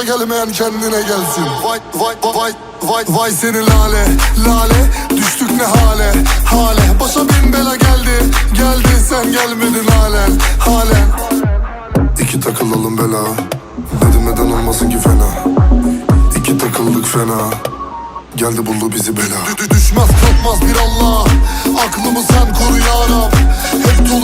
gelmeyen kendine gelsin. Vay vay vay vay vay seni lale lale, düştük ne hale hale. Başa bin bela geldi geldi, sen gelmedin halen halen. İki takılalım bela, dedim neden olmasın ki fena. İki takıldık fena, geldi buldu bizi bela. Düşmez kalkmaz bir Allah, aklımı sen koru ya Rab. Hep dolu